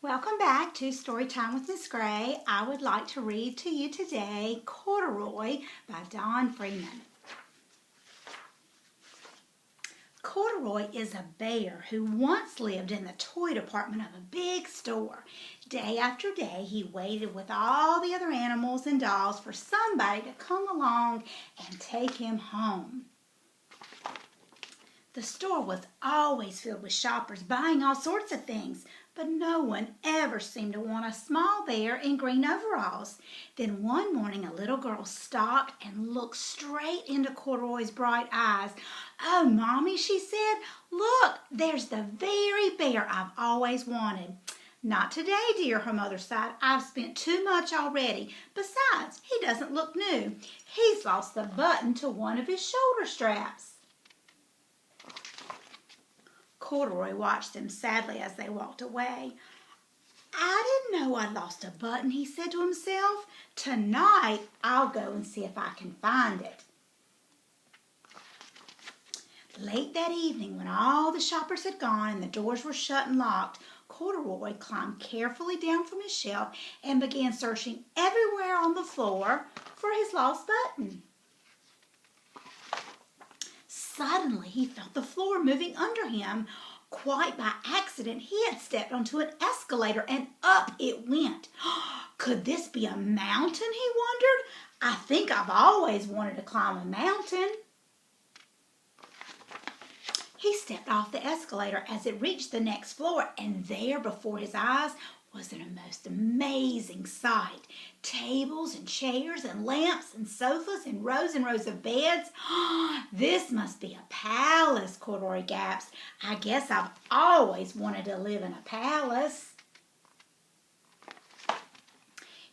Welcome back to Storytime with Miss Gray. I would like to read to you today Corduroy by Don Freeman. Corduroy is a bear who once lived in the toy department of a big store. Day after day, he waited with all the other animals and dolls for somebody to come along and take him home. The store was always filled with shoppers buying all sorts of things, but no one ever seemed to want a small bear in green overalls. Then one morning a little girl stopped and looked straight into Corduroy's bright eyes. "Oh, Mommy," she said, "look, there's the very bear I've always wanted." "Not today, dear," her mother sighed. "I've spent too much already. Besides, he doesn't look new. He's lost the button to one of his shoulder straps." Corduroy watched them sadly as they walked away. "I didn't know I'd lost a button," he said to himself. "Tonight I'll go and see if I can find it." Late that evening, when all the shoppers had gone and the doors were shut and locked, Corduroy climbed carefully down from his shelf and began searching everywhere on the floor for his lost button. Suddenly, he felt the floor moving under him. Quite by accident, he had stepped onto an escalator and up it went. Could this be a mountain, he wondered? "I think I've always wanted to climb a mountain." He stepped off the escalator as it reached the next floor, and there before his eyes was a most amazing sight. Tables and chairs and lamps and sofas and rows of beds. "This must be a palace," Corduroy gasped. "I guess I've always wanted to live in a palace."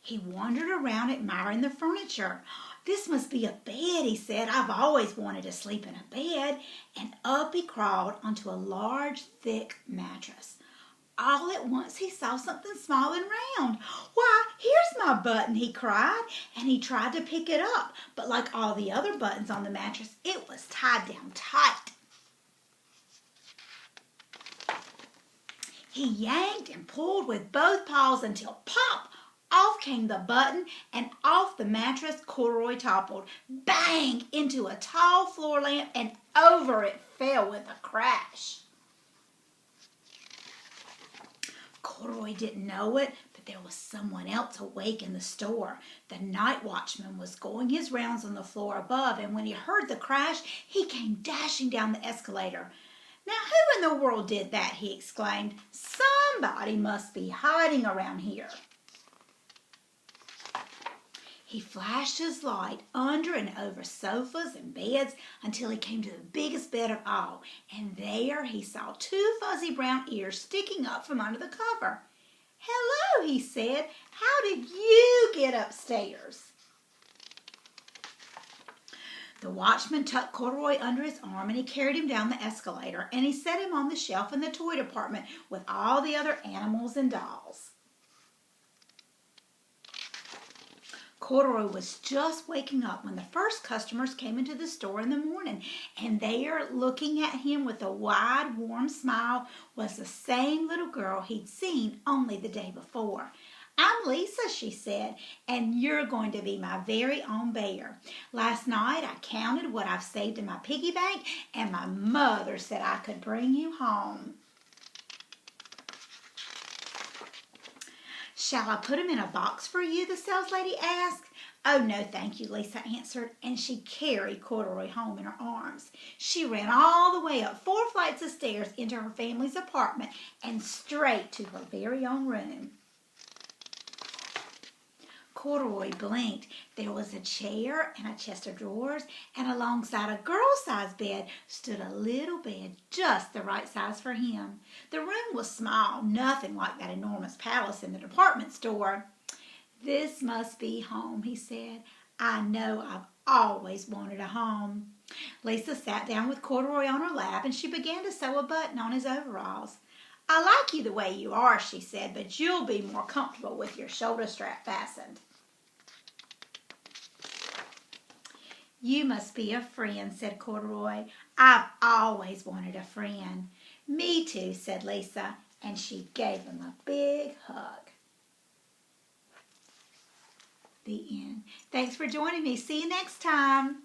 He wandered around admiring the furniture. "This must be a bed," he said. "I've always wanted to sleep in a bed." And up he crawled onto a large, thick mattress. All at once he saw something small and round. "Why, here's my button," he cried, and he tried to pick it up, but like all the other buttons on the mattress, it was tied down tight. He yanked and pulled with both paws until pop! Off came the button, and off the mattress Corduroy toppled, bang, into a tall floor lamp, and over it fell with a crash. Corduroy didn't know it, but there was someone else awake in the store. The night watchman was going his rounds on the floor above, and when he heard the crash, he came dashing down the escalator. "Now, who in the world did that?" he exclaimed. "Somebody must be hiding around here." He flashed his light under and over sofas and beds until he came to the biggest bed of all, and there he saw two fuzzy brown ears sticking up from under the cover. "Hello," he said. "How did you get upstairs?" The watchman tucked Corduroy under his arm, and he carried him down the escalator, and he set him on the shelf in the toy department with all the other animals and dolls. Corduroy was just waking up when the first customers came into the store in the morning, and there, looking at him with a wide, warm smile, was the same little girl he'd seen only the day before. "I'm Lisa," she said, "and you're going to be my very own bear. Last night I counted what I've saved in my piggy bank, and my mother said I could bring you home." "Shall I put him in a box for you?" the saleslady asked. "Oh, no, thank you," Lisa answered, and she carried Corduroy home in her arms. She ran all the way up 4 flights of stairs into her family's apartment and straight to her very own room. Corduroy blinked. There was a chair and a chest of drawers, and alongside a girl-sized bed stood a little bed just the right size for him. The room was small, nothing like that enormous palace in the department store. "This must be home," he said. "I know I've always wanted a home." Lisa sat down with Corduroy on her lap, and she began to sew a button on his overalls. "I like you the way you are," she said, "but you'll be more comfortable with your shoulder strap fastened." "You must be a friend," said Corduroy. "I've always wanted a friend." "Me too," said Lisa. and she gave him a big hug. The end. Thanks for joining me. See you next time.